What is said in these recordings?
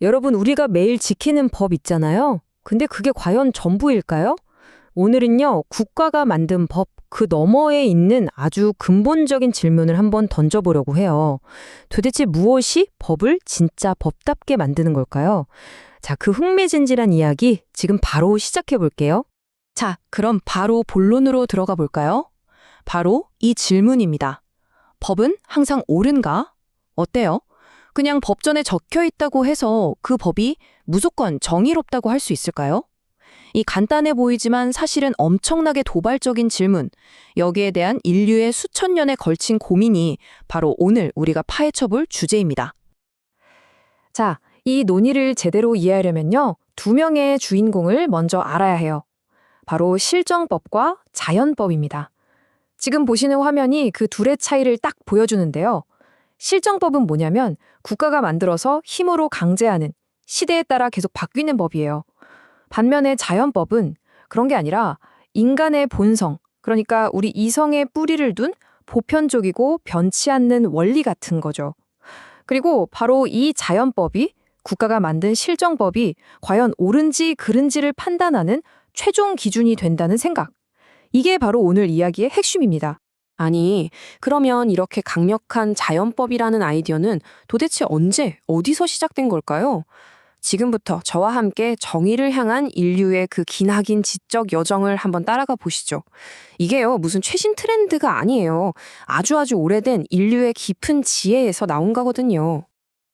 여러분, 우리가 매일 지키는 법 있잖아요. 근데 그게 과연 전부일까요? 오늘은요, 국가가 만든 법, 그 너머에 있는 아주 근본적인 질문을 한번 던져보려고 해요. 도대체 무엇이 법을 진짜 법답게 만드는 걸까요? 자, 그 흥미진진한 이야기 지금 바로 시작해 볼게요. 자, 그럼 바로 본론으로 들어가 볼까요? 바로 이 질문입니다. 법은 항상 옳은가? 어때요? 그냥 법전에 적혀 있다고 해서 그 법이 무조건 정의롭다고 할 수 있을까요? 이 간단해 보이지만 사실은 엄청나게 도발적인 질문, 여기에 대한 인류의 수천 년에 걸친 고민이 바로 오늘 우리가 파헤쳐 볼 주제입니다. 자, 이 논의를 제대로 이해하려면요, 두 명의 주인공을 먼저 알아야 해요. 바로 실정법과 자연법입니다. 지금 보시는 화면이 그 둘의 차이를 딱 보여주는데요. 실정법은 뭐냐면 국가가 만들어서 힘으로 강제하는, 시대에 따라 계속 바뀌는 법이에요. 반면에 자연법은 그런 게 아니라 인간의 본성, 그러니까 우리 이성의 뿌리를 둔 보편적이고 변치 않는 원리 같은 거죠. 그리고 바로 이 자연법이, 국가가 만든 실정법이 과연 옳은지 그른지를 판단하는 최종 기준이 된다는 생각. 이게 바로 오늘 이야기의 핵심입니다. 아니, 그러면 이렇게 강력한 자연법이라는 아이디어는 도대체 언제, 어디서 시작된 걸까요? 지금부터 저와 함께 정의를 향한 인류의 그 기나긴 지적 여정을 한번 따라가 보시죠. 이게요, 무슨 최신 트렌드가 아니에요. 아주 오래된 인류의 깊은 지혜에서 나온 거거든요.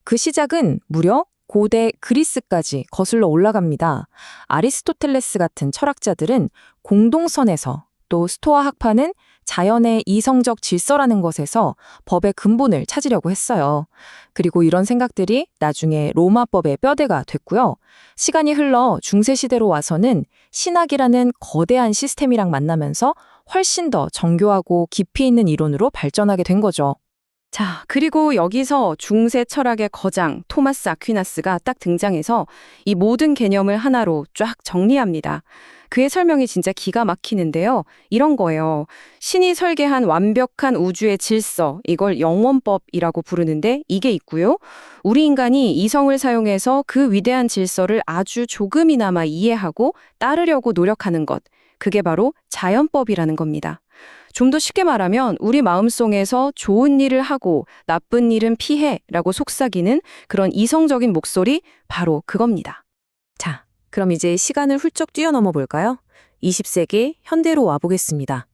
그 시작은 무려 고대 그리스까지 거슬러 올라갑니다. 아리스토텔레스 같은 철학자들은 공동선에서, 또 스토아 학파는 자연의 이성적 질서라는 것에서 법의 근본을 찾으려고 했어요. 그리고 이런 생각들이 나중에 로마법의 뼈대가 됐고요. 시간이 흘러 중세시대로 와서는 신학이라는 거대한 시스템이랑 만나면서 훨씬 더 정교하고 깊이 있는 이론으로 발전하게 된 거죠. 자, 그리고 여기서 중세 철학의 거장 토마스 아퀴나스가 딱 등장해서 이 모든 개념을 하나로 쫙 정리합니다. 그의 설명이 진짜 기가 막히는데요. 이런 거예요. 신이 설계한 완벽한 우주의 질서, 이걸 영원법이라고 부르는데 이게 있고요. 우리 인간이 이성을 사용해서 그 위대한 질서를 아주 조금이나마 이해하고 따르려고 노력하는 것, 그게 바로 자연법이라는 겁니다. 좀 더 쉽게 말하면 우리 마음속에서 좋은 일을 하고 나쁜 일은 피해라고 속삭이는 그런 이성적인 목소리, 바로 그겁니다. 자, 그럼 이제 시간을 훌쩍 뛰어넘어 볼까요? 20세기 현대로 와보겠습니다.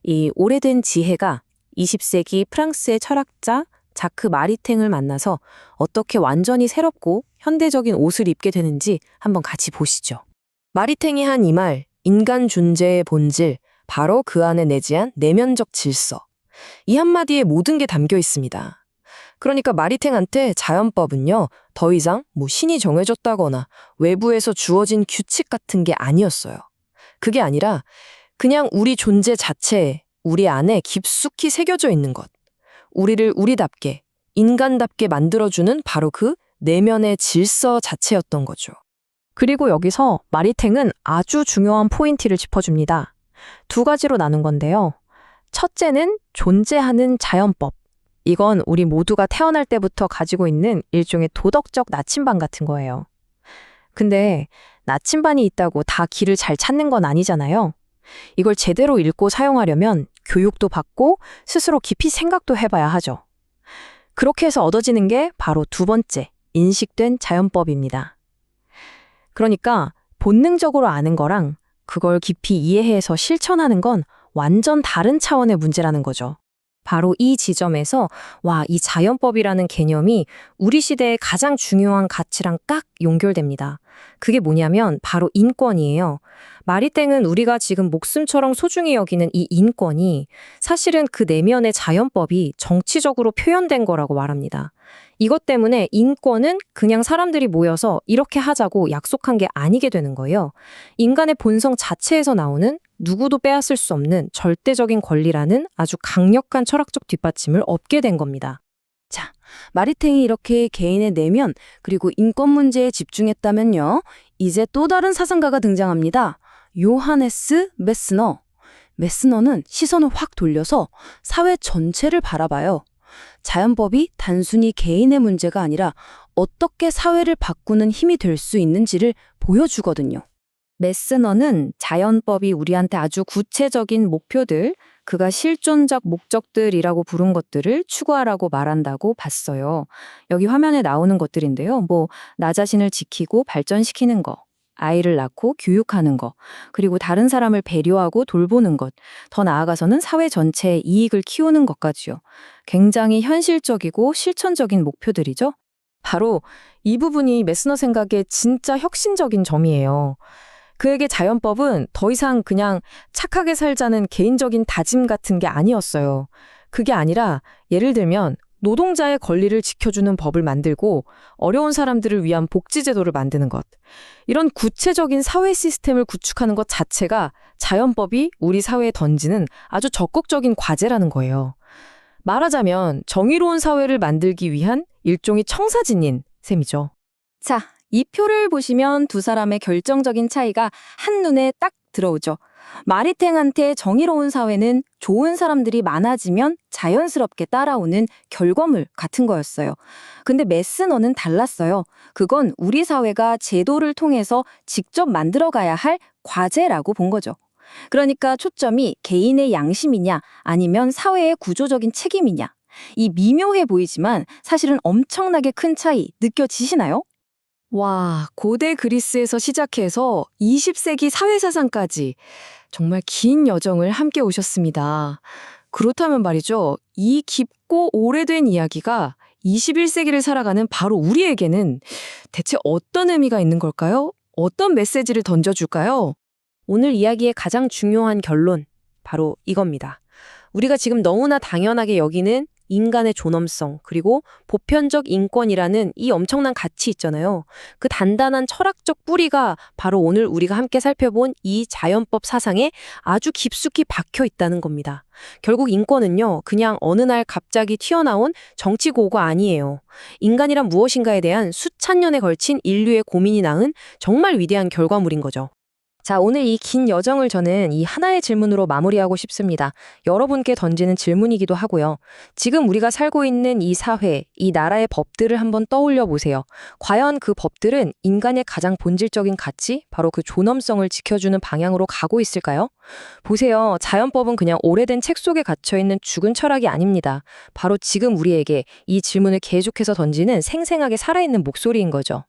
이 오래된 지혜가 20세기 프랑스의 철학자 자크 마리탱을 만나서 어떻게 완전히 새롭고 현대적인 옷을 입게 되는지 한번 같이 보시죠. 마리탱이 한 이 말, 인간 존재의 본질, 바로 그 안에 내재한 내면적 질서. 이 한마디에 모든 게 담겨 있습니다. 그러니까 마리탱한테 자연법은요, 더 이상 신이 정해졌다거나 외부에서 주어진 규칙 같은 게 아니었어요. 그게 아니라 그냥 우리 존재 자체에, 우리 안에 깊숙이 새겨져 있는 것. 우리를 우리답게, 인간답게 만들어주는 바로 그 내면의 질서 자체였던 거죠. 그리고 여기서 마리탱은 아주 중요한 포인트를 짚어줍니다. 두 가지로 나눈 건데요. 첫째는 존재하는 자연법. 이건 우리 모두가 태어날 때부터 가지고 있는 일종의 도덕적 나침반 같은 거예요. 근데 나침반이 있다고 다 길을 잘 찾는 건 아니잖아요. 이걸 제대로 읽고 사용하려면 교육도 받고 스스로 깊이 생각도 해봐야 하죠. 그렇게 해서 얻어지는 게 바로 두 번째, 인식된 자연법입니다. 그러니까 본능적으로 아는 거랑 그걸 깊이 이해해서 실천하는 건 완전 다른 차원의 문제라는 거죠. 바로 이 지점에서 이 자연법이라는 개념이 우리 시대의 가장 중요한 가치랑 딱 연결됩니다. 그게 뭐냐면 바로 인권이에요. 마리탱은 우리가 지금 목숨처럼 소중히 여기는 이 인권이 사실은 그 내면의 자연법이 정치적으로 표현된 거라고 말합니다. 이것 때문에 인권은 그냥 사람들이 모여서 이렇게 하자고 약속한 게 아니게 되는 거예요. 인간의 본성 자체에서 나오는 누구도 빼앗을 수 없는 절대적인 권리라는 아주 강력한 철학적 뒷받침을 얻게 된 겁니다. 자, 마리탱이 이렇게 개인의 내면 그리고 인권 문제에 집중했다면요. 이제 또 다른 사상가가 등장합니다. 요하네스 메스너. 메스너는 시선을 확 돌려서 사회 전체를 바라봐요. 자연법이 단순히 개인의 문제가 아니라 어떻게 사회를 바꾸는 힘이 될 수 있는지를 보여주거든요. 메스너는 자연법이 우리한테 아주 구체적인 목표들, 그가 실존적 목적들이라고 부른 것들을 추구하라고 말한다고 봤어요. 여기 화면에 나오는 것들인데요. 나 자신을 지키고 발전시키는 거, 아이를 낳고 교육하는 거, 그리고 다른 사람을 배려하고 돌보는 것, 더 나아가서는 사회 전체의 이익을 키우는 것까지요. 굉장히 현실적이고 실천적인 목표들이죠. 바로 이 부분이 메스너 생각의 진짜 혁신적인 점이에요. 그에게 자연법은 더 이상 그냥 착하게 살자는 개인적인 다짐 같은 게 아니었어요. 그게 아니라 예를 들면 노동자의 권리를 지켜주는 법을 만들고 어려운 사람들을 위한 복지제도를 만드는 것. 이런 구체적인 사회 시스템을 구축하는 것 자체가 자연법이 우리 사회에 던지는 아주 적극적인 과제라는 거예요. 말하자면 정의로운 사회를 만들기 위한 일종의 청사진인 셈이죠. 자, 이 표를 보시면 두 사람의 결정적인 차이가 한눈에 딱 들어오죠. 마리탱한테 정의로운 사회는 좋은 사람들이 많아지면 자연스럽게 따라오는 결과물 같은 거였어요. 근데 메스너는 달랐어요. 그건 우리 사회가 제도를 통해서 직접 만들어가야 할 과제라고 본 거죠. 그러니까 초점이 개인의 양심이냐 아니면 사회의 구조적인 책임이냐. 이 미묘해 보이지만 사실은 엄청나게 큰 차이 느껴지시나요? 와, 고대 그리스에서 시작해서 20세기 사회사상까지 정말 긴 여정을 함께 오셨습니다. 그렇다면 말이죠. 이 깊고 오래된 이야기가 21세기를 살아가는 바로 우리에게는 대체 어떤 의미가 있는 걸까요? 어떤 메시지를 던져줄까요? 오늘 이야기의 가장 중요한 결론, 바로 이겁니다. 우리가 지금 너무나 당연하게 여기는 인간의 존엄성, 그리고 보편적 인권이라는 이 엄청난 가치 있잖아요. 그 단단한 철학적 뿌리가 바로 오늘 우리가 함께 살펴본 이 자연법 사상에 아주 깊숙이 박혀 있다는 겁니다. 결국 인권은요, 그냥 어느 날 갑자기 튀어나온 정치 고가 아니에요. 인간이란 무엇인가에 대한 수천 년에 걸친 인류의 고민이 낳은 정말 위대한 결과물인 거죠. 자, 오늘 이 긴 여정을 저는 이 하나의 질문으로 마무리하고 싶습니다. 여러분께 던지는 질문이기도 하고요. 지금 우리가 살고 있는 이 사회, 이 나라의 법들을 한번 떠올려 보세요. 과연 그 법들은 인간의 가장 본질적인 가치, 바로 그 존엄성을 지켜주는 방향으로 가고 있을까요? 보세요. 자연법은 그냥 오래된 책 속에 갇혀있는 죽은 철학이 아닙니다. 바로 지금 우리에게 이 질문을 계속해서 던지는 생생하게 살아있는 목소리인 거죠.